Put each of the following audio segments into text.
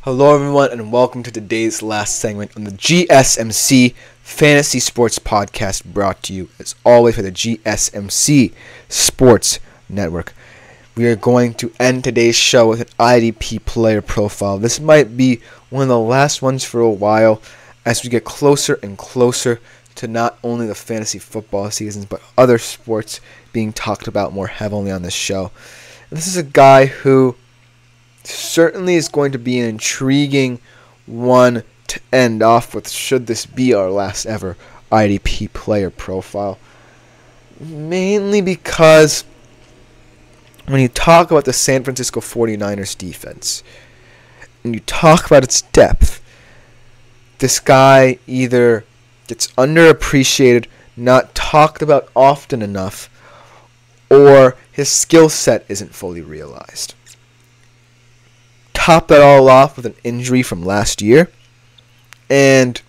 Hello everyone and welcome to today's last segment on the GSMC Fantasy Sports Podcast, brought to you as always by the GSMC Sports Network. We are going to end today's show with an IDP player profile. This might be one of the last ones for a while as we get closer and closer to not only the fantasy football seasons but other sports being talked about more heavily on this show. And this is a guy who certainly is going to be an intriguing one to end off with, should this be our last ever IDP player profile. Mainly because when you talk about the San Francisco 49ers defense and you talk about its depth, this guy either gets underappreciated, not talked about often enough, or his skill set isn't fully realized. Top that all off with an injury from last year, and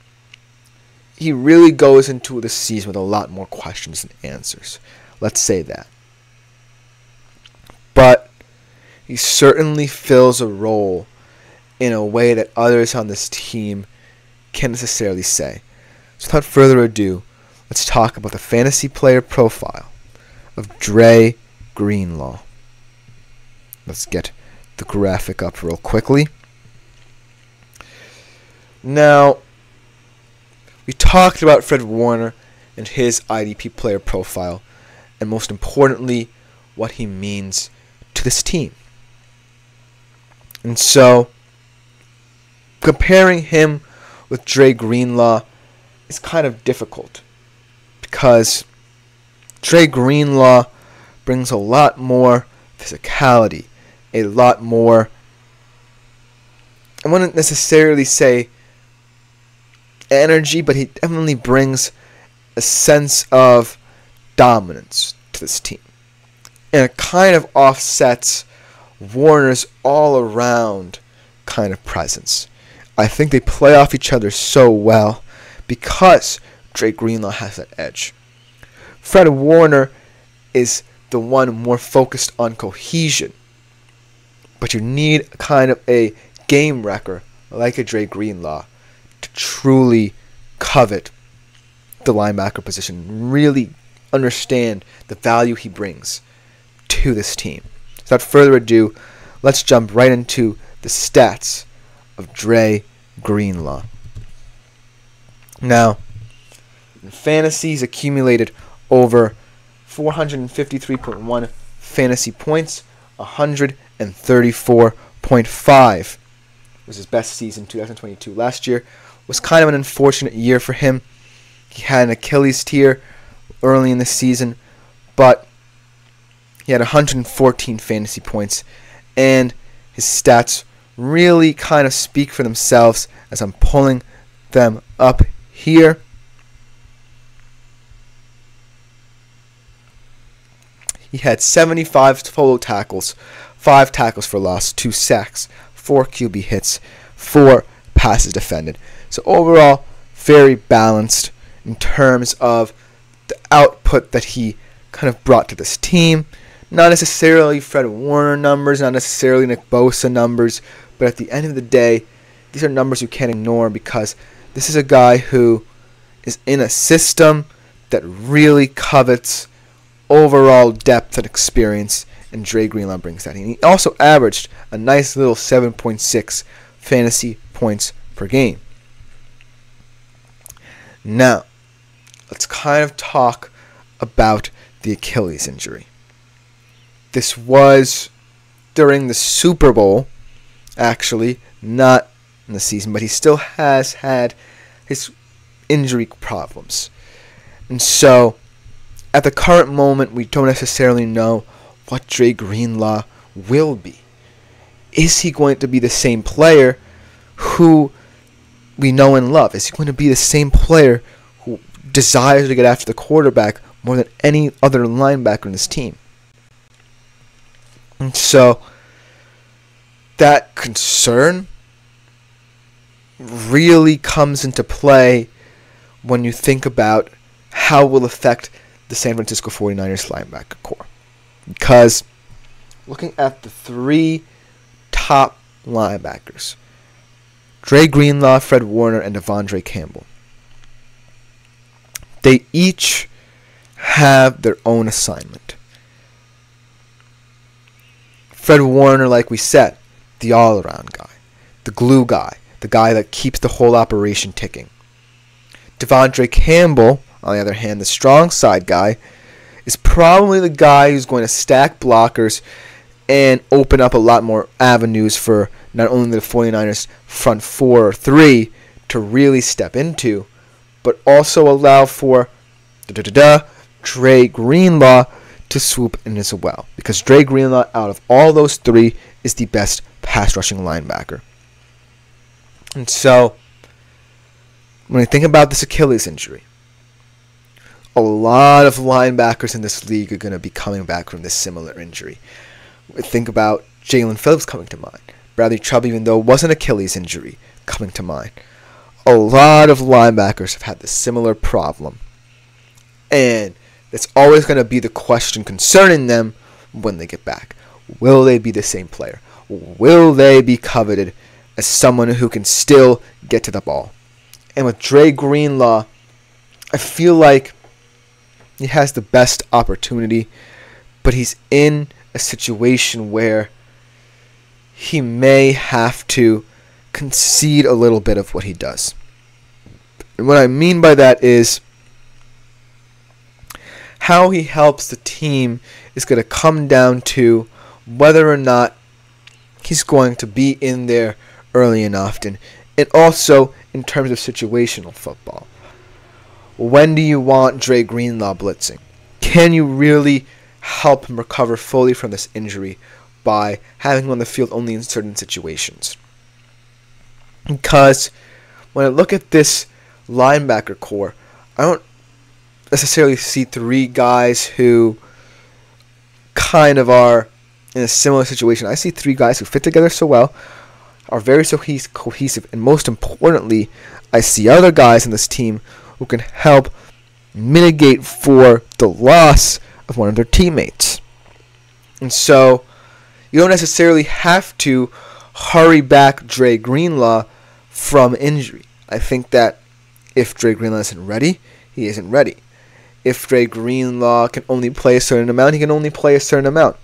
he really goes into the season with a lot more questions than answers. Let's say that. But he certainly fills a role in a way that others on this team can't necessarily say. So without further ado, let's talk about the fantasy player profile of Dre Greenlaw. Let's get the graphic up real quickly. Now, we talked about Fred Warner and his IDP player profile, and most importantly, what he means to this team. And so, comparing him with Dre Greenlaw is kind of difficult because Dre Greenlaw brings a lot more physicality, a lot more, I wouldn't necessarily say energy, but he definitely brings a sense of dominance to this team. And it kind of offsets Warner's all-around kind of presence. I think they play off each other so well because Dre Greenlaw has that edge. Fred Warner is the one more focused on cohesion, but you need kind of a game wrecker like a Dre Greenlaw to truly covet the linebacker position, really understand the value he brings to this team. Without further ado, let's jump right into the stats of Dre Greenlaw. Now, in fantasy, he's accumulated over 453.1 fantasy points, 134.5 was his best season, 2022. Last year was kind of an unfortunate year for him. He had an Achilles tear early in the season, but he had 114 fantasy points, and his stats really kind of speak for themselves as I'm pulling them up here. He had 75 total tackles, 5 tackles for loss, 2 sacks, 4 QB hits, 4 passes defended. So overall, very balanced in terms of the output that he kind of brought to this team. Not necessarily Fred Warner numbers, not necessarily Nick Bosa numbers, but at the end of the day, these are numbers you can't ignore because this is a guy who is in a system that really covets overall depth and experience, and Dre Greenlaw brings that. And he also averaged a nice little 7.6 fantasy points per game. Now, let's kind of talk about the Achilles injury. This was during the Super Bowl, actually, not in the season, but he still has had his injury problems. And so, at the current moment, we don't necessarily know what Dre Greenlaw will be. Is he going to be the same player who we know and love? Is he going to be the same player who desires to get after the quarterback more than any other linebacker in this team? And so, that concern really comes into play when you think about how it will affect the San Francisco 49ers linebacker core. Because looking at the 3 top linebackers, Dre Greenlaw, Fred Warner, and Devondre Campbell. They each have their own assignment. Fred Warner, like we said, the all-around guy, the glue guy, the guy that keeps the whole operation ticking. Devondre Campbell, on the other hand, the strong side guy, is probably the guy who's going to stack blockers and open up a lot more avenues for not only the 49ers front 4 or 3 to really step into, but also allow for Dre Greenlaw to swoop in as well. Because Dre Greenlaw, out of all those 3, is the best pass rushing linebacker. And so, when I think about this Achilles injury, a lot of linebackers in this league are going to be coming back from this similar injury. Think about Jalen Phillips coming to mind. Bradley Chubb, even though it was an Achilles injury, coming to mind. A lot of linebackers have had this similar problem. And it's always going to be the question concerning them when they get back. Will they be the same player? Will they be coveted as someone who can still get to the ball? And with Dre Greenlaw, I feel like he has the best opportunity, but he's in a situation where he may have to concede a little bit of what he does. And what I mean by that is how he helps the team is going to come down to whether or not he's going to be in there early and often, and also in terms of situational football. When do you want Dre Greenlaw blitzing? Can you really help him recover fully from this injury by having him on the field only in certain situations? Because when I look at this linebacker core, I don't necessarily see 3 guys who kind of are in a similar situation. I see 3 guys who fit together so well, are very so cohesive, and most importantly, I see other guys in this team who can help mitigate for the loss of one of their teammates. And so, you don't necessarily have to hurry back Dre Greenlaw from injury. I think that if Dre Greenlaw isn't ready, he isn't ready. If Dre Greenlaw can only play a certain amount, he can only play a certain amount.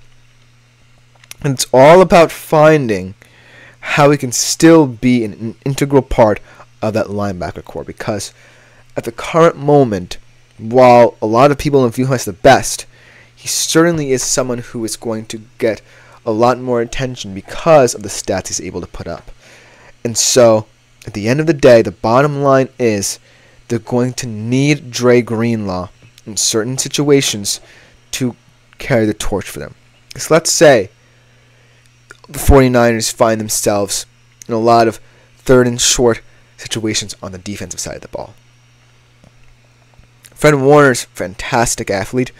And it's all about finding how he can still be an integral part of that linebacker core. Because at the current moment, while a lot of people view him as the best, he certainly is someone who is going to get a lot more attention because of the stats he's able to put up. And so, at the end of the day, the bottom line is they're going to need Dre Greenlaw in certain situations to carry the torch for them. Because let's say the 49ers find themselves in a lot of 3rd and short situations on the defensive side of the ball. Fred Warner's a fantastic athlete,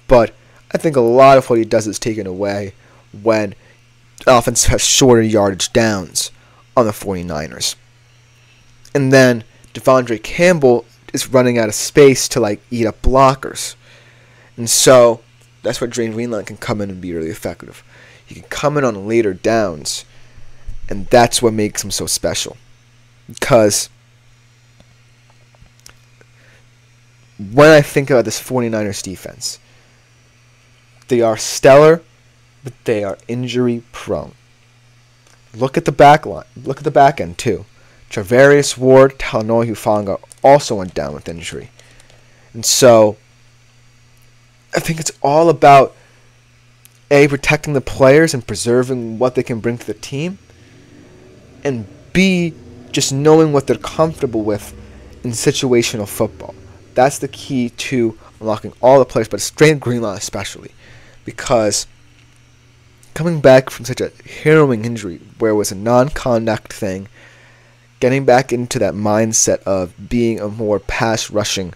but I think a lot of what he does is taken away when the offense has shorter yardage downs on the 49ers. And then Devondre Campbell is running out of space to eat up blockers. And so that's where Dre Greenlaw can come in and be really effective. He can come in on later downs, and that's what makes him so special. Because when I think about this 49ers defense, they are stellar, but they are injury prone. Look at the back line. Look at the back end too. Travarius Ward, Talanoa Hufanga also went down with injury. And so I think it's all about A, protecting the players and preserving what they can bring to the team, and B, just knowing what they're comfortable with in situational football. That's the key to unlocking all the players, but Dre Greenlaw especially, because coming back from such a harrowing injury where it was a non-contact thing, getting back into that mindset of being a more pass-rushing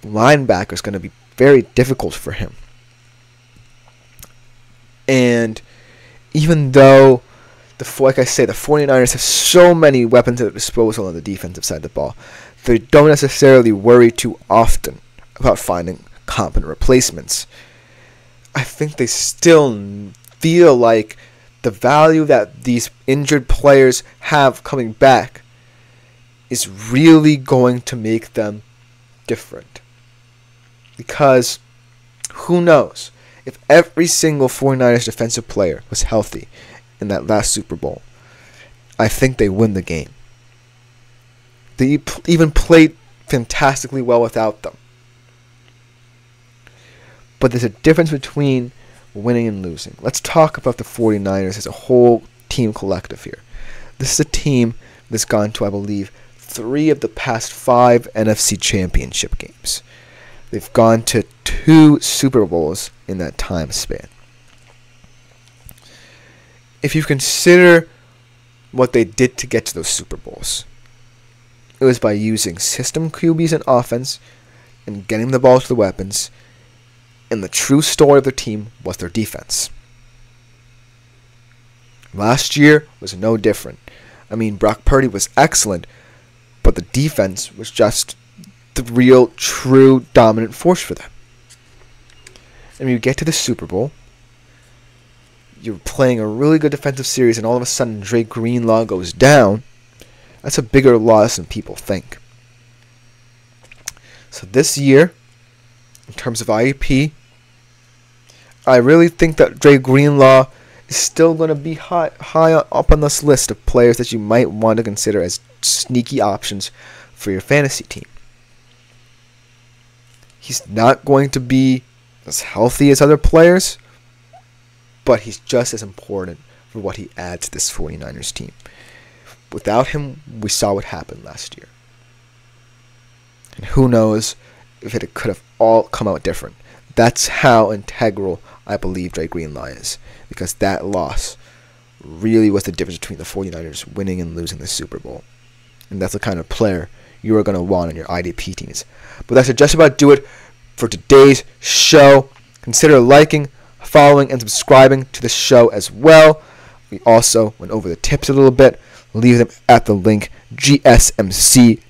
linebacker is going to be very difficult for him. And even though, like I say, the 49ers have so many weapons at their disposal on the defensive side of the ball, they don't necessarily worry too often about finding competent replacements. I think they still feel like the value that these injured players have coming back is really going to make them different. Because who knows, if every single 49ers defensive player was healthy in that last Super Bowl, I think they win the game. They even played fantastically well without them. But there's a difference between winning and losing. Let's talk about the 49ers as a whole team collective here. This is a team that's gone to, I believe, 3 of the past 5 NFC championship games. They've gone to 2 Super Bowls in that time span. If you consider what they did to get to those Super Bowls, it was by using system QBs in offense and getting the ball to the weapons, and the true story of their team was their defense. Last year was no different. I mean, Brock Purdy was excellent, but the defense was just the real, true, dominant force for them. And when you get to the Super Bowl, you're playing a really good defensive series, and all of a sudden Dre Greenlaw goes down. That's a bigger loss than people think. So this year, in terms of IDP, I really think that Dre Greenlaw is still going to be high up on this list of players that you might want to consider as sneaky options for your fantasy team. He's not going to be as healthy as other players, but he's just as important for what he adds to this 49ers team. Without him, we saw what happened last year. And who knows if it could have all come out different. That's how integral I believe Dre Greenlaw is, because that loss really was the difference between the 49ers winning and losing the Super Bowl. And that's the kind of player you are going to want on your IDP teams. But that's just about do it for today's show. Consider liking, following, and subscribing to the show as well. We also went over the tips a little bit. Leave them at the link gsmc.cloud.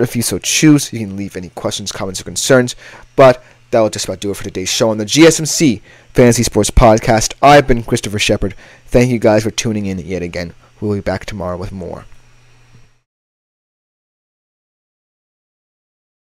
If you so choose, you can leave any questions, comments, or concerns. But that will just about do it for today's show on the GSMC Fantasy Sports Podcast. I've been Christopher Shepard. Thank you guys for tuning in yet again. We'll be back tomorrow with more.